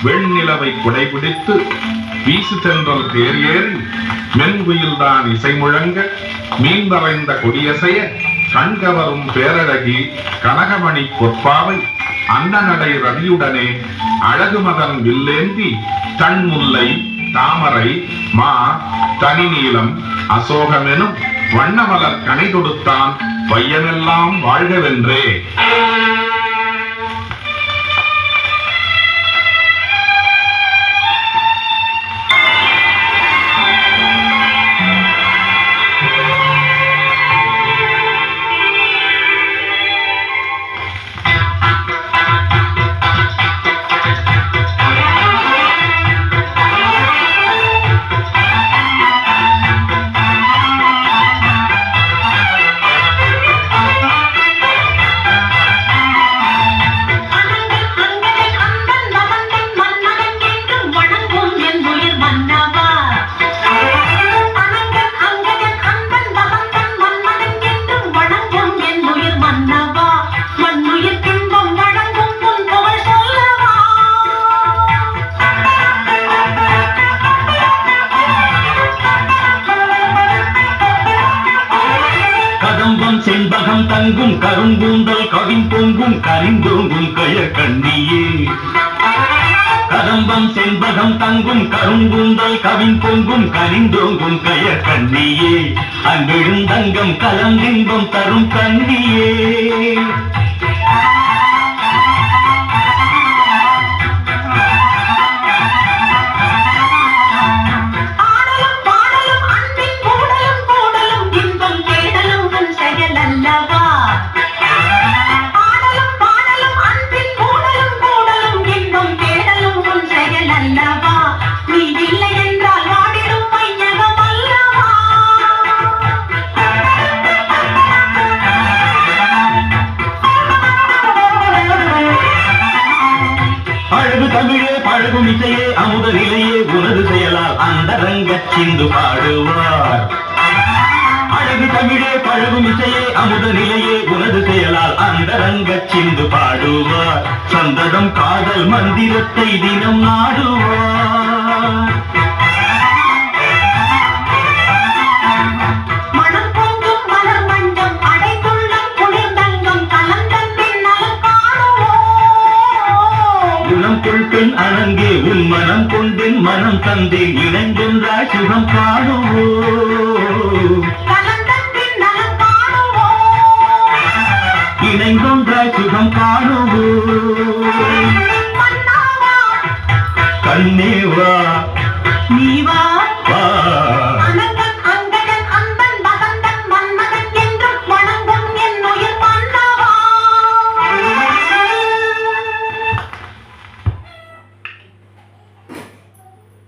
வெண்ணிலவை குடைபிடித்து வீசு தென்றல் தேர் ஏறி மென்குயில்தான் இசை முழங்க மீன் வரைந்த கொடியசைய கண்கவரும் பேரழகி கனகமணி பொற்பாவை அன்னநடை ரவியுடனே அழகு மகன் வில்லேந்தி தன்முல்லை தாமரை மா தனிநீலம் அசோகமெனும் வண்ணமலர் கனை கொடுத்தான் வையமெல்லாம் வாழ்கவென்றே. செண்பகம் தங்கும் கரும்பூந்தல் கவின் பொங்கும் கரிந்தோங்கும் கயற்கண்ணியே. கதம்பம் செண்பகம் தங்கும் கரும்பூந்தல் கவின் பொங்கும் கரிந்தோங்கும் கயற்கண்ணியே. அன்பெழுந்தங்கம் கலந்தின்பம் தரும் கண்ணியே. அழகு தமிழே பழகும் இசையே அமுத நிலையே உனது செயலால் அந்தரங்க சிந்து பாடுவார். அழகு தமிழே பழகும் இசையே அமுத நிலையே உனது செயலால் அந்தரங்க சிந்து பாடுவார். சந்ததம் காதல் மந்திரத்தை தினம் நாடுவார். பெண் அணங்கே உன் மனம் கொண்டேன் மனம் தந்தேன் இணைந்தொன்றாய் சுகம் காணும்.